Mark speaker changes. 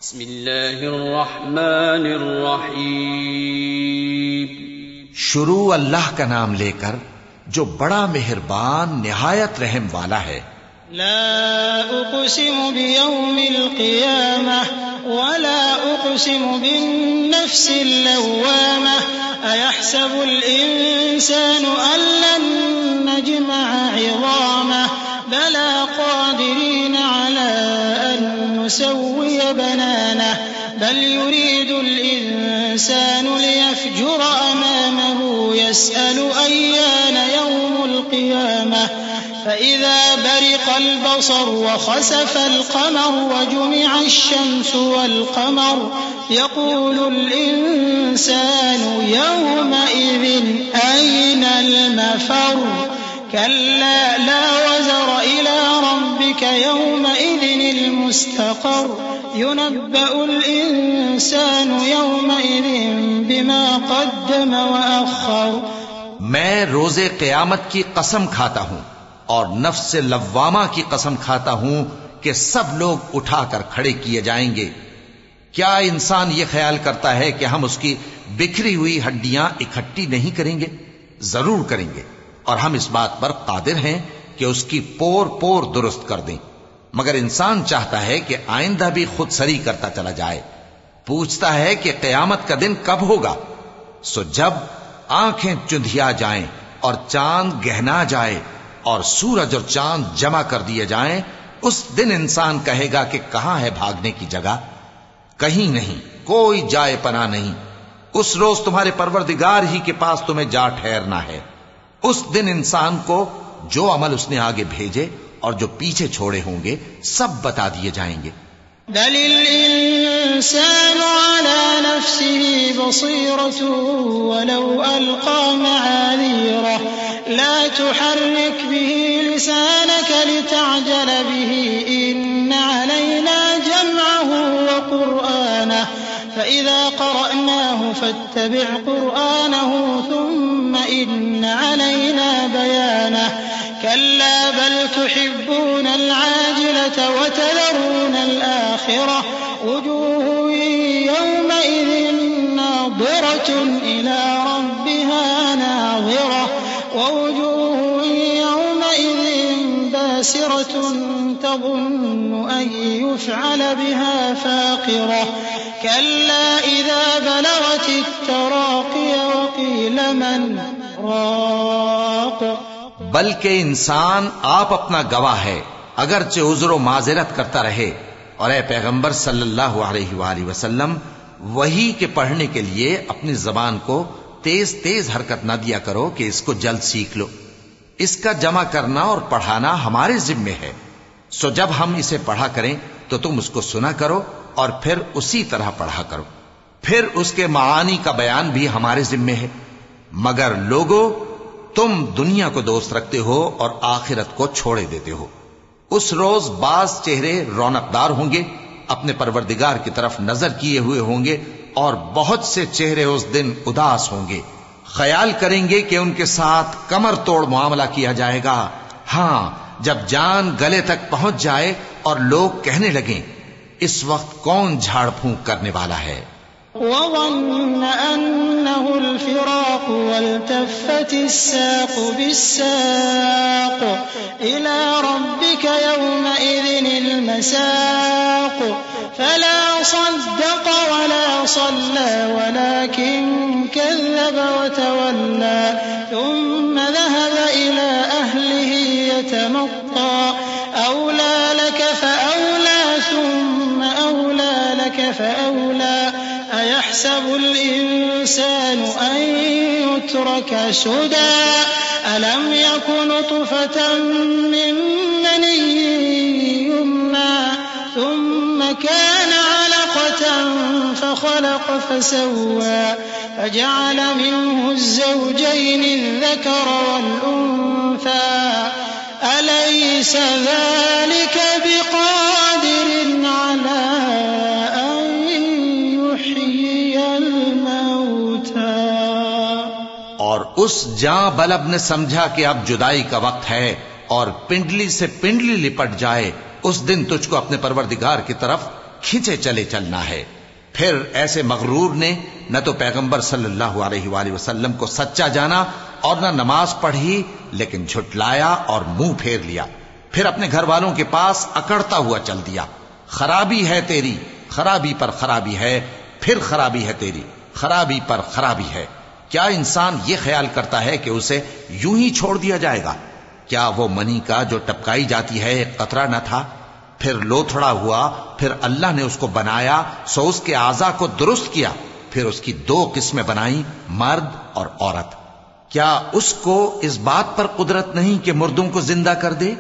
Speaker 1: बिस्मिल्लाहिर्रहमानिर्रहीम।
Speaker 2: शुरू अल्लाह का नाम लेकर जो बड़ा मेहरबान निहायत रहम वाला है।
Speaker 3: ला उक़सिमु बियौमिल क़ियामह वला उक़सिमु बिन्नफ्सिल लव्वामह अयहसबुल इंसानु अल्लन नजमअ इज़ामह बला क़ादिरीन अला अन नुसव्विय बनानह बल युरीदुल इंसानु लियफ़जुर अमामहु यसअलु अय्यान यौमुल क़ियामह فإذا برق البصر وخسف القمر وجمع الشمس والقمر يقول الإنسان يومئذ أين المفر كلا لا وزر إلى ربك يومئذ المستقر ينبأ الإنسان يومئذ بما قدم وأخر।
Speaker 2: मैं रोजे क़यामत की कसम खाता हूं और नफ्स लव्वामा की कसम खाता हूं कि सब लोग उठाकर खड़े किए जाएंगे। क्या इंसान ये ख्याल करता है कि हम उसकी बिखरी हुई हड्डियां इकट्ठी नहीं करेंगे? जरूर करेंगे, और हम इस बात पर कादिर हैं कि उसकी पोर पोर दुरुस्त कर दें। मगर इंसान चाहता है कि आइंदा भी खुद सरी करता चला जाए। पूछता है कि क़यामत का दिन कब होगा। सो जब आंखें चुंधिया जाएं और चांद गहना जाए और सूरज और चांद जमा कर दिए जाएं, उस दिन इंसान कहेगा कि कहां है भागने की जगह? कहीं नहीं, कोई जाए पना नहीं। उस रोज तुम्हारे परवरदिगार ही के पास तुम्हें जा ठहरना है। उस दिन इंसान को जो अमल उसने आगे भेजे और जो पीछे छोड़े होंगे सब बता दिए जाएंगे।
Speaker 3: बलिल इंसानु अला नफ्सिही बसीरतुहु वलौ अलक़ा मआज़ीरह ला तुहर्रिक बिही लिसानक लितअजल बिही इन्न अलैना जमअहु व क़ुरआनह फ़इज़ा क़रअनाहु फ़त्तबिअ क़ुरआनहु थुम्म इन्न अलैना बयानह कल्ला बल तुहिब्बूनल आजिलत व तज़रूनल आखिरह वुजूहुन यौमइज़िन नाज़िरतुन इला रब्बिहा नाज़िरह ववुजूहुन यौमइज़िन बासिरतुन तज़ुन्नु अन युफ़अल बिहा फ़ाक़िरह कल्ला इज़ा बलगतित तराक़िय वक़ील मन राक़।
Speaker 2: बल्कि इंसान आप अपना गवाह है, अगरचे उज़्र माज़िरत करता रहे। और ए पैगंबर सल्लल्लाहु अलैहि वसल्लम, वही के पढ़ने के लिए अपनी जबान को तेज तेज हरकत न दिया करो कि इसको जल्द सीख लो। इसका जमा करना और पढ़ाना हमारे जिम्मे है। सो जब हम इसे पढ़ा करें तो तुम उसको सुना करो और फिर उसी तरह पढ़ा करो। फिर उसके मानी का बयान भी हमारे जिम्मे है। मगर लोगों, तुम दुनिया को दोस्त रखते हो और आखिरत को छोड़े देते हो। उस रोज बाज चेहरे रौनकदार होंगे, अपने परवरदिगार की तरफ नजर किए हुए होंगे, और बहुत से चेहरे उस दिन उदास होंगे। ख्याल करेंगे कि उनके साथ कमर तोड़ मुआमला किया जाएगा। हां, जब जान गले तक पहुंच जाए और लोग कहने लगें, इस वक्त कौन झाड़ फूंक करने वाला है।
Speaker 3: وظن أنه الفراق والتفت الساق بالساق إلى ربك يومئذ المساق فلا صدق ولا صلى ولكن كذب وتولى ثم ذهب إلى أهله يتمطى أولى لك فأولى ثم أولى لك فأولى أيحسب الإنسان أن يترك سدى ألم يكن نطفة من مني يمنى ثم كان علقة فخلق فسوى فجعل منه الزوجين الذكر والأنثى أليس ذلك بقادر على
Speaker 2: और उस जां बलब ने समझा कि अब जुदाई का वक्त है और पिंडली से पिंडली लिपट जाए, उस दिन तुझको अपने परवरदिगार की तरफ खींचे चले चलना है। फिर ऐसे मगरूर ने न तो पैगंबर सल्लल्लाहु अलैहि वसल्लम को सच्चा जाना और न नमाज पढ़ी, लेकिन झुटलाया और मुंह फेर लिया। फिर अपने घर वालों के पास अकड़ता हुआ चल दिया। खराबी है तेरी, खराबी पर खराबी है, फिर खराबी है तेरी, खराबी पर खराबी है। क्या इंसान ये ख्याल करता है कि उसे यूं ही छोड़ दिया जाएगा? क्या वो मनी का जो टपकाई जाती है एक कतरा न था? फिर लोथड़ा हुआ, फिर अल्लाह ने उसको बनाया, सो उसके आज़ा को दुरुस्त किया, फिर उसकी दो किस्में बनाई, मर्द और औरत। क्या उसको इस बात पर कुदरत नहीं कि मुर्दों को जिंदा कर दे?